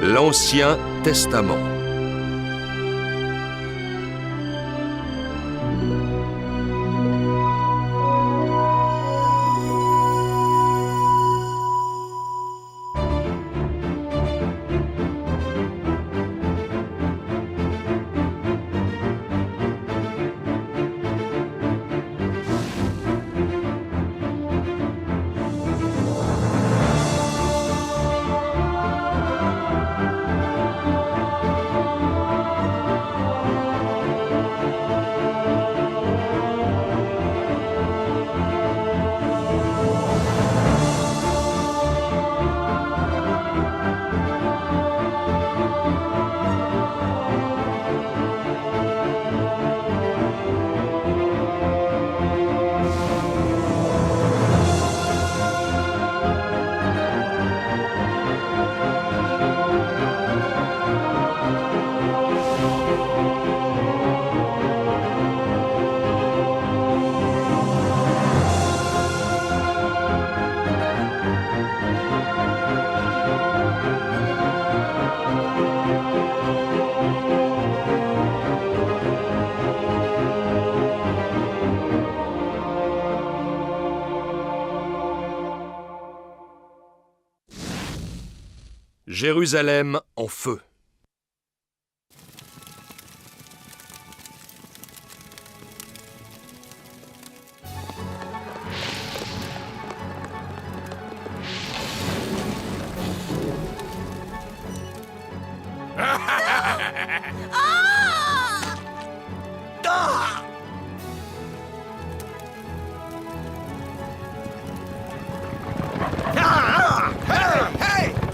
L'Ancien Testament. Jérusalem en feu.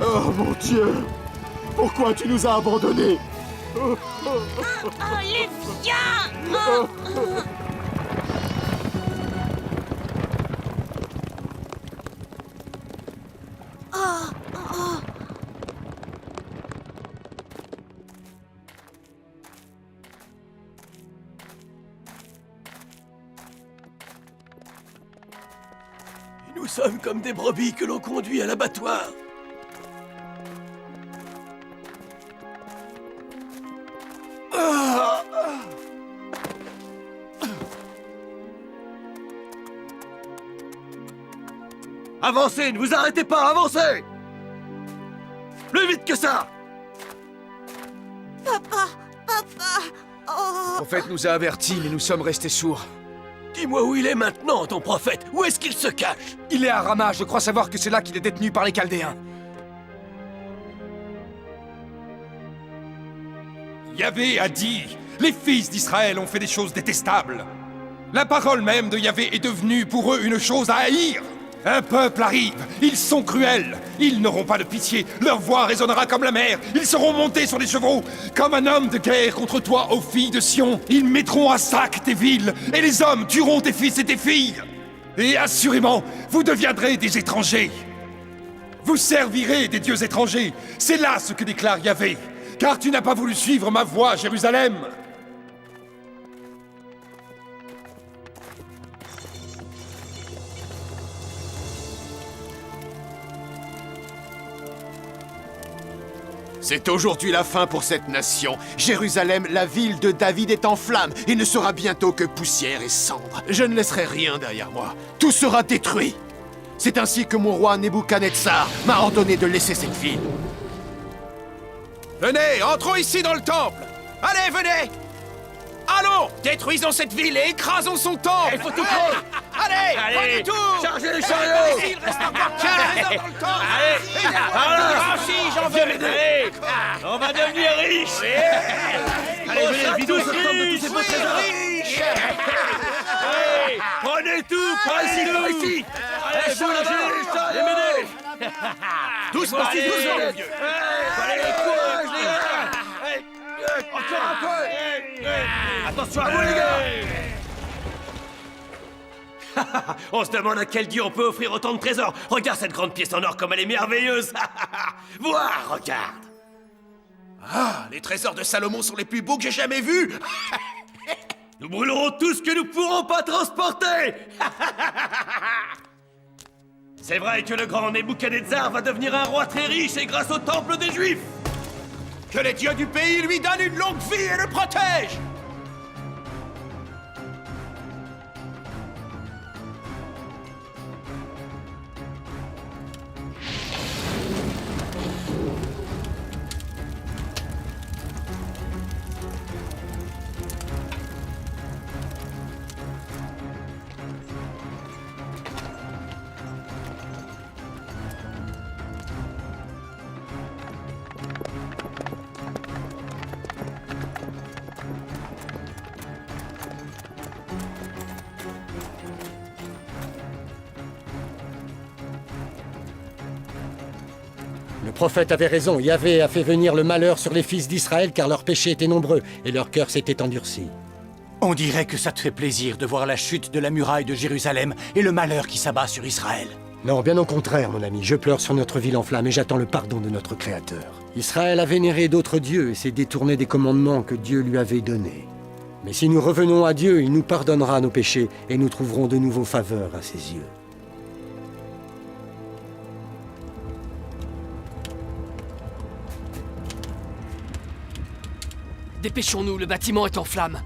Oh mon Dieu! Pourquoi tu nous as abandonnés? Oh, les viens! Nous sommes comme des brebis que l'on conduit à l'abattoir. Avancez, ne vous arrêtez pas, avancez! Plus vite que ça! Papa! Oh! Le prophète nous a avertis, mais nous sommes restés sourds. Dis-moi où il est maintenant, ton prophète. Où est-ce qu'il se cache? Il est à Rama, je crois savoir que c'est là qu'il est détenu par les Chaldéens. Yahvé a dit, les fils d'Israël ont fait des choses détestables. La parole même de Yahvé est devenue pour eux une chose à haïr. Un peuple arrive, ils sont cruels, ils n'auront pas de pitié, leur voix résonnera comme la mer, ils seront montés sur des chevaux, comme un homme de guerre contre toi, ô filles de Sion. Ils mettront à sac tes villes, et les hommes tueront tes fils et tes filles. Et assurément, vous deviendrez des étrangers. Vous servirez des dieux étrangers, c'est là ce que déclare Yahvé. Car tu n'as pas voulu suivre ma voie, Jérusalem. C'est aujourd'hui la fin pour cette nation. Jérusalem, la ville de David, est en flammes et ne sera bientôt que poussière et cendres. Je ne laisserai rien derrière moi. Tout sera détruit. C'est ainsi que mon roi Nebuchadnezzar m'a ordonné de laisser cette ville. Venez, entrons ici dans le temple. Allez, venez. Allons, détruisons cette ville et écrasons son temple. Il faut tout prendre. Allez, prenez tout. Chargez les chariots. Il reste encore 15 trésors dans le temple. Allez, Ah, si, j'en veux. Allez, on va devenir riches. Allez, venez, vidons ce temple de tous ces beaux trésors. Allez, prenez tout, par ici, par ici. Allez, vous là-bas, les menez. Doucement, Allez, doucement, mon vieux. Allez, courage, les gars. Encore un peu. Attention à vous, les gars. On se demande à quel dieu on peut offrir autant de trésors. Regarde cette grande pièce en or comme elle est merveilleuse. Vois, regarde. Ah, les trésors de Salomon sont les plus beaux que j'ai jamais vus. Nous brûlerons tout ce que nous pourrons pas transporter. C'est vrai que le grand Nebuchadnezzar va devenir un roi très riche et grâce au temple des Juifs. Que les dieux du pays lui donnent une longue vie et le protègent! Le prophète avait raison, Yahvé a fait venir le malheur sur les fils d'Israël car leurs péchés étaient nombreux et leur cœur s'était endurci. On dirait que ça te fait plaisir de voir la chute de la muraille de Jérusalem et le malheur qui s'abat sur Israël. Non, bien au contraire, mon ami, je pleure sur notre ville en flammes et j'attends le pardon de notre Créateur. Israël a vénéré d'autres dieux et s'est détourné des commandements que Dieu lui avait donnés. Mais si nous revenons à Dieu, il nous pardonnera nos péchés et nous trouverons de nouveau faveur à ses yeux. Dépêchons-nous, le bâtiment est en flammes.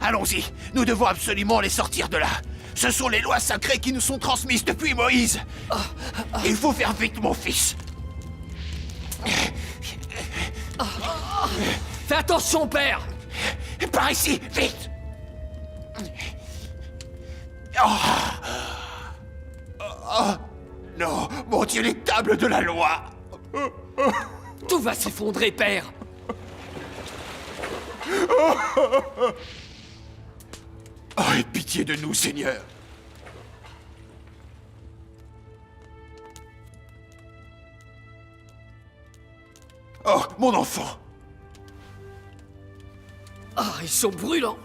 Allons-y, nous devons absolument les sortir de là. Ce sont les lois sacrées qui nous sont transmises depuis Moïse. Il faut faire vite, mon fils. Fais attention, père! Par ici, vite. Non, mon Dieu, les tables de la loi. Tout va s'effondrer, père! Oh, aie pitié de nous, Seigneur. Oh, mon enfant. Ah, ils sont brûlants!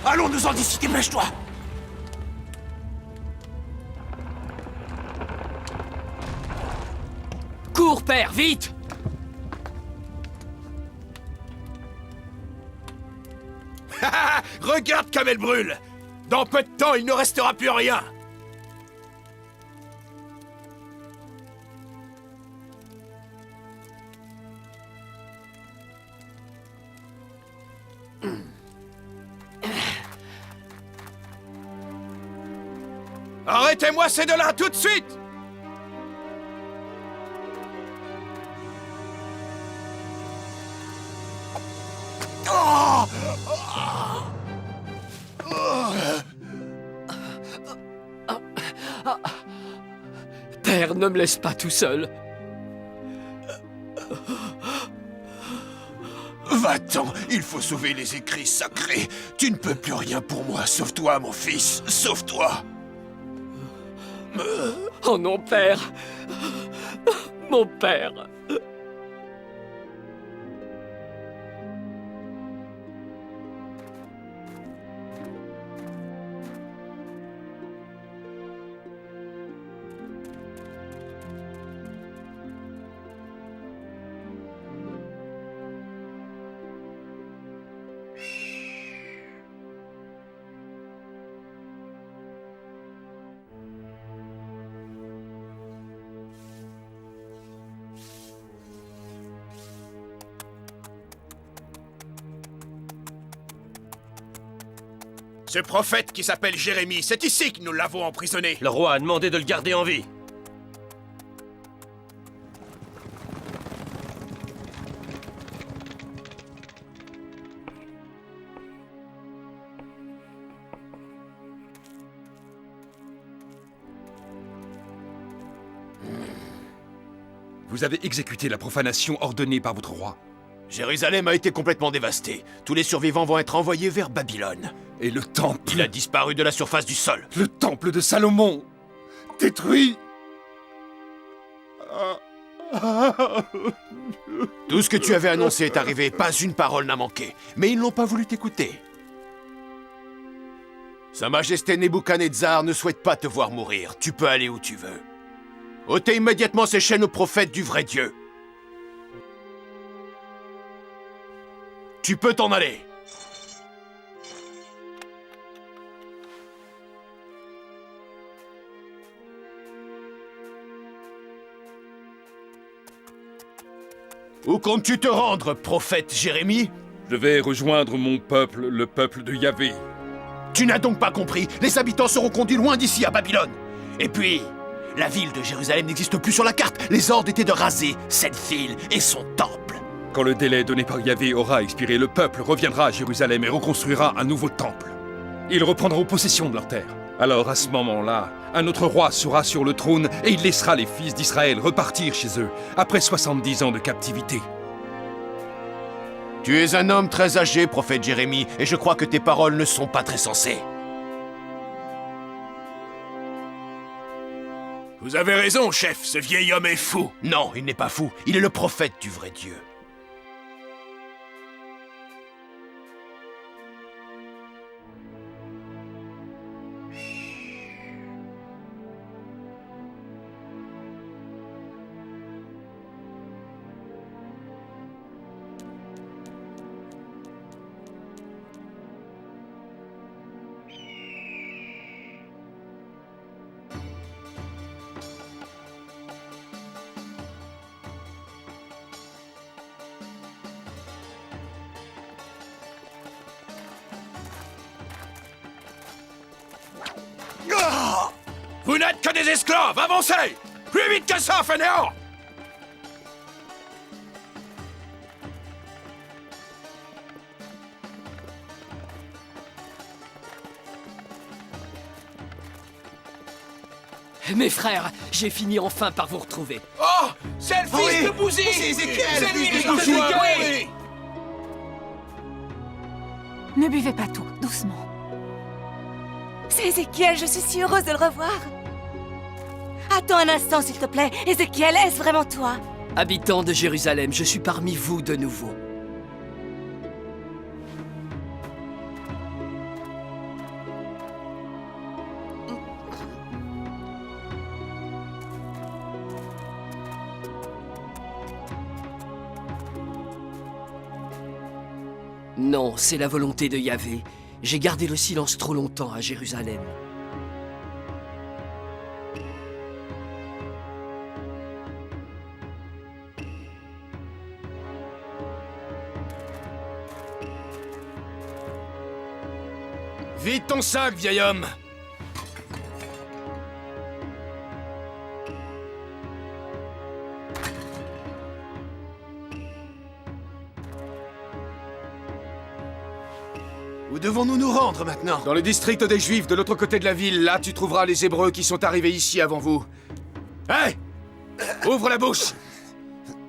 Allons-nous-en d'ici, dépêche-toi. Cours, père, vite! Regarde comme elle brûle! Dans peu de temps, il ne restera plus rien! Arrêtez-moi ces deux-là tout de suite! Père, ne me laisse pas tout seul. Va-t'en, il faut sauver les écrits sacrés. Tu ne peux plus rien pour moi. Sauve-toi, mon fils, sauve-toi. Oh non, père! Mon père! Ce prophète qui s'appelle Jérémie, c'est ici que nous l'avons emprisonné. Le roi a demandé de le garder en vie. Vous avez exécuté la profanation ordonnée par votre roi. Jérusalem a été complètement dévastée. Tous les survivants vont être envoyés vers Babylone. Et le temple... Il a disparu de la surface du sol. Le temple de Salomon détruit. Tout ce que tu avais annoncé est arrivé, pas une parole n'a manqué. Mais ils n'ont pas voulu t'écouter. Sa Majesté Nebuchadnezzar ne souhaite pas te voir mourir. Tu peux aller où tu veux. Ôtez immédiatement ces chaînes aux prophètes du vrai Dieu. Tu peux t'en aller. Où comptes-tu te rendre, prophète Jérémie? Je vais rejoindre mon peuple, le peuple de Yahvé. Tu n'as donc pas compris? Les habitants seront conduits loin d'ici, à Babylone. Et puis, la ville de Jérusalem n'existe plus sur la carte. Les ordres étaient de raser cette ville et son temple. Quand le délai donné par Yahvé aura expiré, le peuple reviendra à Jérusalem et reconstruira un nouveau temple. Ils reprendront possession de leur terre. Alors, à ce moment-là, un autre roi sera sur le trône et il laissera les fils d'Israël repartir chez eux, après 70 ans de captivité. Tu es un homme très âgé, prophète Jérémie, et je crois que tes paroles ne sont pas très sensées. Vous avez raison, chef, ce vieil homme est fou. Non, il n'est pas fou, il est le prophète du vrai Dieu. Vous n'êtes que des esclaves, avancez! Plus vite que ça, fainéant! Mes frères, j'ai fini enfin par vous retrouver. Oh! C'est le fils de Bouzi! C'est Ézéchiel! C'est lui, les enfants! Oui! Ne buvez pas tout, doucement. C'est Ézéchiel, je suis si heureuse de le revoir. Attends un instant, s'il te plaît. Ézéchiel, est-ce vraiment toi? Habitants de Jérusalem, je suis parmi vous de nouveau. Non, c'est la volonté de Yahvé. J'ai gardé le silence trop longtemps à Jérusalem. Vide ton sac, vieil homme! Où devons-nous nous rendre maintenant? Dans le district des Juifs, de l'autre côté de la ville, là tu trouveras les Hébreux qui sont arrivés ici avant vous. Hé! Ouvre la bouche!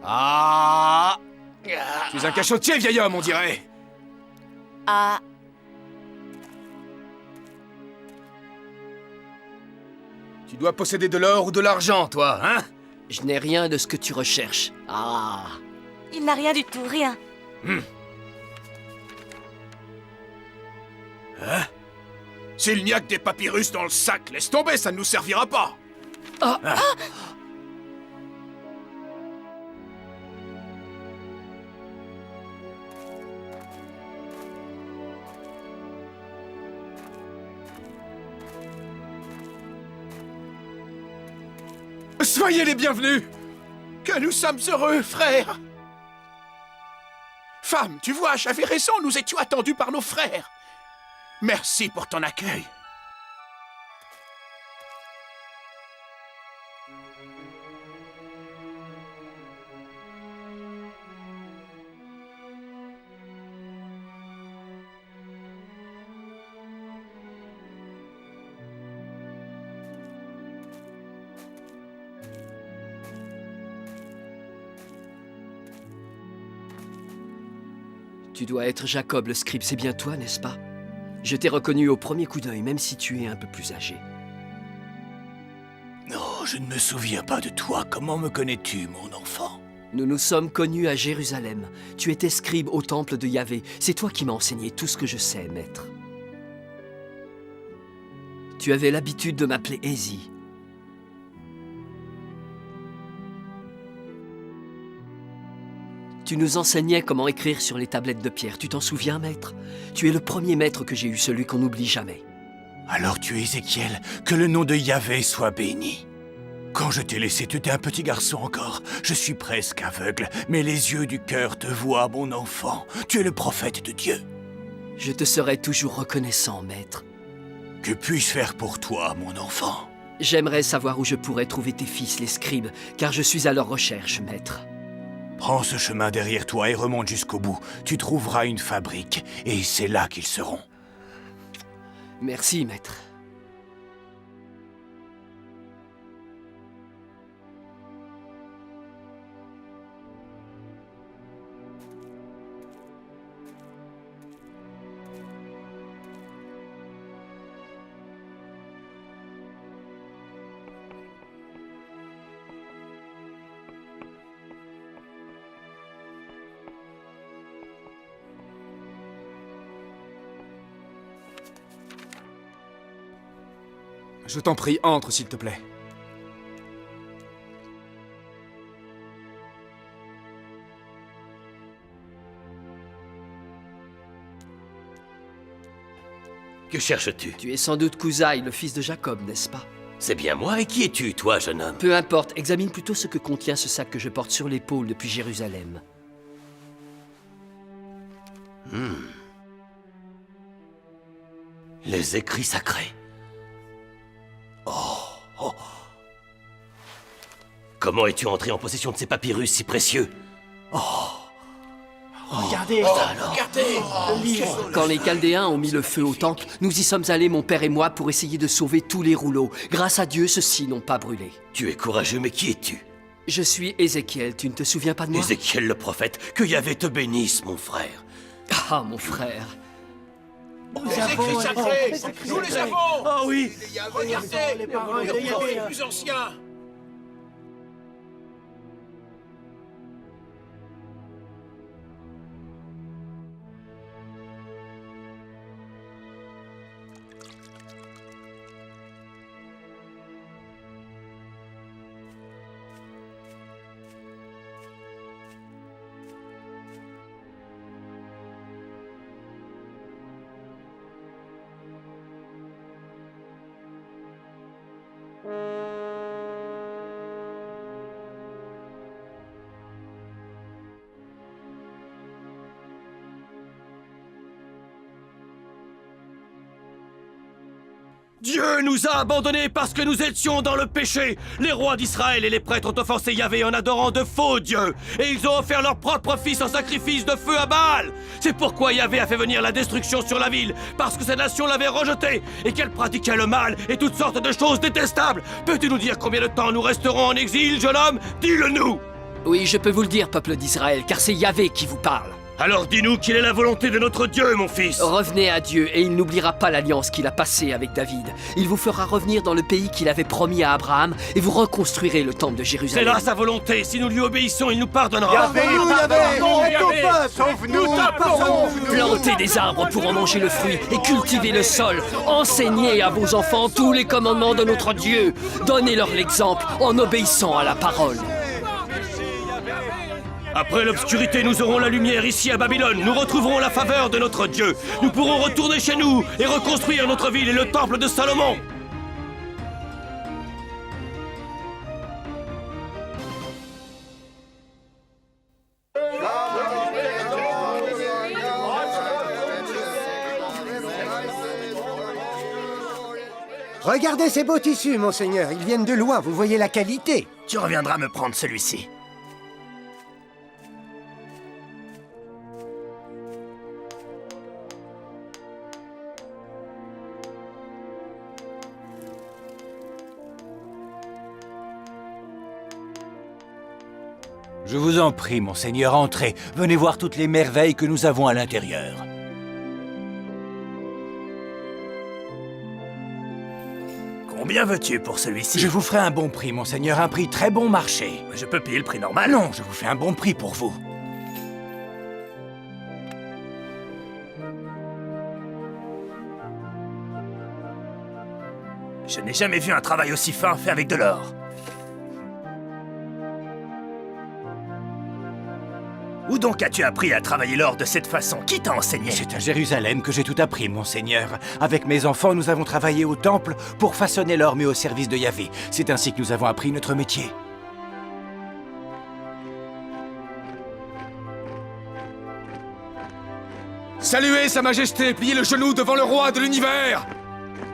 Ah! Tu es un cachotier, vieil homme, on dirait! Ah, Tu dois posséder de l'or ou de l'argent, toi, hein? Je n'ai rien de ce que tu recherches. Ah! il n'a rien du tout, rien. S'il n'y a que des papyrus dans le sac, laisse tomber, ça ne nous servira pas! Soyez les bienvenus! Que nous sommes heureux, frères! Femme, tu vois, j'avais raison, nous étions attendus par nos frères. Merci pour ton accueil. Tu dois être Jacob le scribe, c'est bien toi, n'est-ce pas? Je t'ai reconnu au premier coup d'œil, même si tu es un peu plus âgé. Non, je ne me souviens pas de toi. Comment me connais-tu, mon enfant? Nous nous sommes connus à Jérusalem. Tu étais scribe au temple de Yahvé. C'est toi qui m'as enseigné tout ce que je sais, maître. Tu avais l'habitude de m'appeler Ézi. Tu nous enseignais comment écrire sur les tablettes de pierre. Tu t'en souviens, maître? Tu es le premier maître que j'ai eu, celui qu'on n'oublie jamais. Alors tu es Ézéchiel, que le nom de Yahvé soit béni. Quand je t'ai laissé, tu étais un petit garçon encore. Je suis presque aveugle, mais les yeux du cœur te voient, mon enfant. Tu es le prophète de Dieu. Je te serai toujours reconnaissant, maître. Que puis-je faire pour toi, mon enfant? J'aimerais savoir où je pourrais trouver tes fils, les scribes, car je suis à leur recherche, maître. Prends ce chemin derrière toi et remonte jusqu'au bout. Tu trouveras une fabrique, et c'est là qu'ils seront. Merci, maître. Je t'en prie, entre, s'il te plaît. Que cherches-tu? Tu es sans doute Kousaï, le fils de Jacob, n'est-ce pas? C'est bien moi, et qui es-tu, toi, jeune homme? Peu importe, examine plutôt ce que contient ce sac que je porte sur l'épaule depuis Jérusalem. Les écrits sacrés. Oh. Comment es-tu entré en possession de ces papyrus si précieux? Quand les Chaldéens ont mis le feu au temple, nous y sommes allés, mon père et moi, pour essayer de sauver tous les rouleaux. Grâce à Dieu, ceux-ci n'ont pas brûlé. Tu es courageux, mais qui es-tu? Je suis Ézéchiel, tu ne te souviens pas de moi? Ézéchiel le prophète, que Yahvé te bénisse, mon frère. Ah, mon frère. Nous les avons. Ah oui. Regardez, les plus anciens. Dieu nous a abandonnés parce que nous étions dans le péché. Les rois d'Israël et les prêtres ont offensé Yahvé en adorant de faux dieux. Et ils ont offert leur propre fils en sacrifice de feu à Baal. C'est pourquoi Yahvé a fait venir la destruction sur la ville, parce que cette nation l'avait rejeté et qu'elle pratiquait le mal et toutes sortes de choses détestables. Peux-tu nous dire combien de temps nous resterons en exil, jeune homme? Dis-le-nous. Oui, je peux vous le dire, peuple d'Israël, car c'est Yahvé qui vous parle. Alors dis-nous quelle est la volonté de notre Dieu, mon fils. Revenez à Dieu, et il n'oubliera pas l'alliance qu'il a passée avec David. Il vous fera revenir dans le pays qu'il avait promis à Abraham, et vous reconstruirez le temple de C'est Jérusalem. là sa volonté. Si nous lui obéissons, il nous pardonnera. Plantez des arbres pour en manger le fruit, et cultivez le sol. Enseignez à vos enfants tous les commandements de notre Dieu. Donnez-leur l'exemple en obéissant à la parole. Après l'obscurité, nous aurons la lumière ici à Babylone. Nous retrouverons la faveur de notre Dieu. Nous pourrons retourner chez nous et reconstruire notre ville et le temple de Salomon. Regardez ces beaux tissus, monseigneur. Ils viennent de loin, vous voyez la qualité. Tu reviendras me prendre celui-ci. Je vous en prie, monseigneur, entrez. Venez voir toutes les merveilles que nous avons à l'intérieur. Combien veux-tu pour celui-ci? Je vous ferai un bon prix, monseigneur, un prix très bon marché. Je peux payer le prix normal? Non, je vous fais un bon prix pour vous. Je n'ai jamais vu un travail aussi fin fait avec de l'or. Où donc as-tu appris à travailler l'or de cette façon? Qui t'a enseigné? C'est à Jérusalem que j'ai tout appris, mon Seigneur. Avec mes enfants, nous avons travaillé au temple pour façonner l'or mis au service de Yahvé. C'est ainsi que nous avons appris notre métier. Saluez Sa Majesté, pliez le genou devant le roi de l'univers!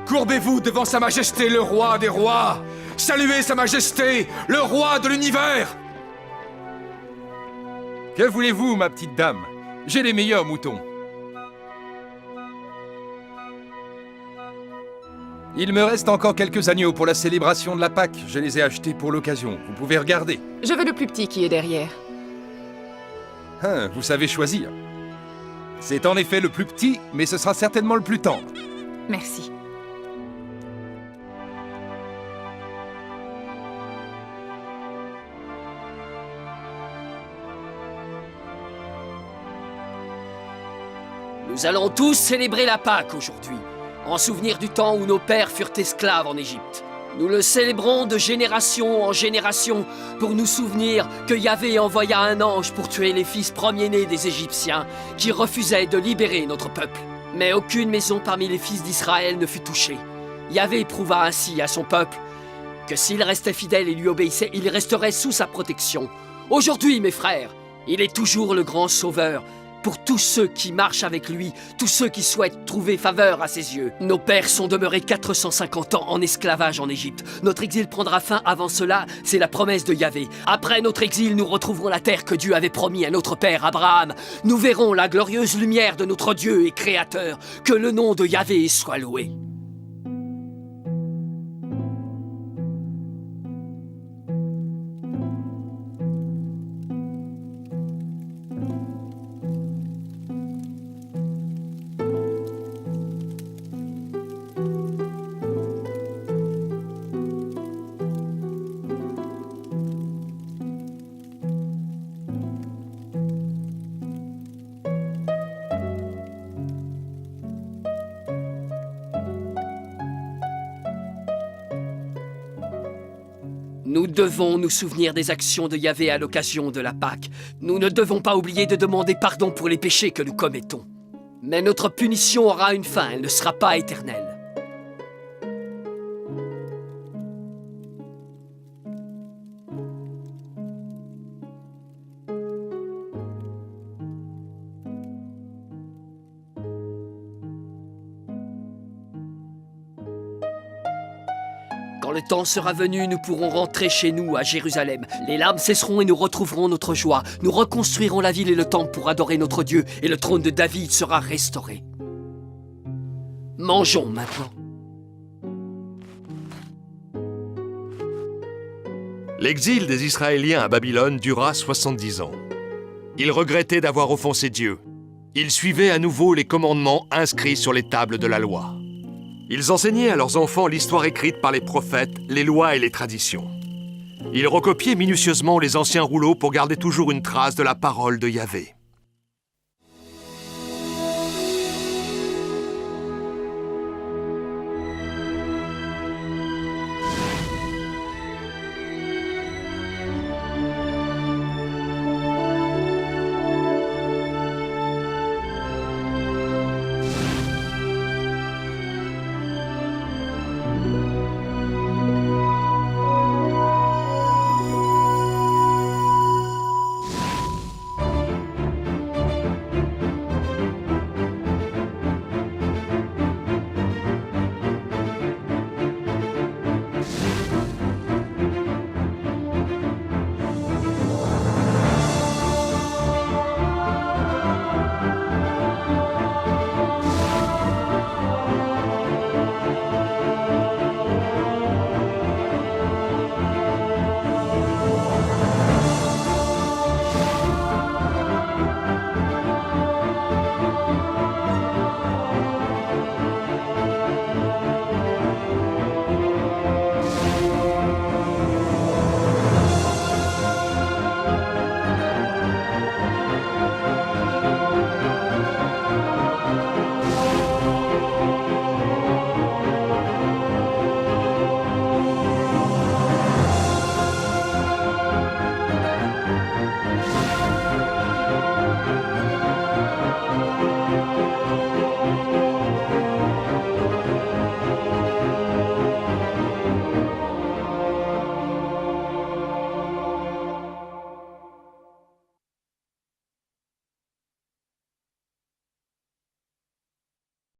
Courbez-vous devant Sa Majesté, le roi des rois! Saluez Sa Majesté, le roi de l'univers! Que voulez-vous, ma petite dame? J'ai les meilleurs moutons. Il me reste encore quelques agneaux pour la célébration de la Pâque. Je les ai achetés pour l'occasion. Vous pouvez regarder. Je veux le plus petit qui est derrière. Hein, vous savez choisir. C'est en effet le plus petit, mais ce sera certainement le plus tendre. Merci. Nous allons tous célébrer la Pâque aujourd'hui, en souvenir du temps où nos pères furent esclaves en Égypte. Nous le célébrons de génération en génération pour nous souvenir que Yahvé envoya un ange pour tuer les fils premiers-nés des Égyptiens qui refusaient de libérer notre peuple. Mais aucune maison parmi les fils d'Israël ne fut touchée. Yahvé prouva ainsi à son peuple que s'il restait fidèle et lui obéissait, il resterait sous sa protection. Aujourd'hui, mes frères, il est toujours le grand sauveur pour tous ceux qui marchent avec lui, tous ceux qui souhaitent trouver faveur à ses yeux. Nos pères sont demeurés 450 ans en esclavage en Égypte. Notre exil prendra fin avant cela, c'est la promesse de Yahvé. Après notre exil, nous retrouverons la terre que Dieu avait promis à notre père Abraham. Nous verrons la glorieuse lumière de notre Dieu et Créateur. Que le nom de Yahvé soit loué. Nous devons nous souvenir des actions de Yahvé à l'occasion de la Pâque. Nous ne devons pas oublier de demander pardon pour les péchés que nous commettons. Mais notre punition aura une fin, elle ne sera pas éternelle. Quand le temps sera venu, nous pourrons rentrer chez nous à Jérusalem. Les larmes cesseront et nous retrouverons notre joie. Nous reconstruirons la ville et le temple pour adorer notre Dieu, et le trône de David sera restauré. Mangeons maintenant. L'exil des Israéliens à Babylone dura 70 ans. Ils regrettaient d'avoir offensé Dieu. Ils suivaient à nouveau les commandements inscrits sur les tables de la loi. Ils enseignaient à leurs enfants l'histoire écrite par les prophètes, les lois et les traditions. Ils recopiaient minutieusement les anciens rouleaux pour garder toujours une trace de la parole de Yahvé.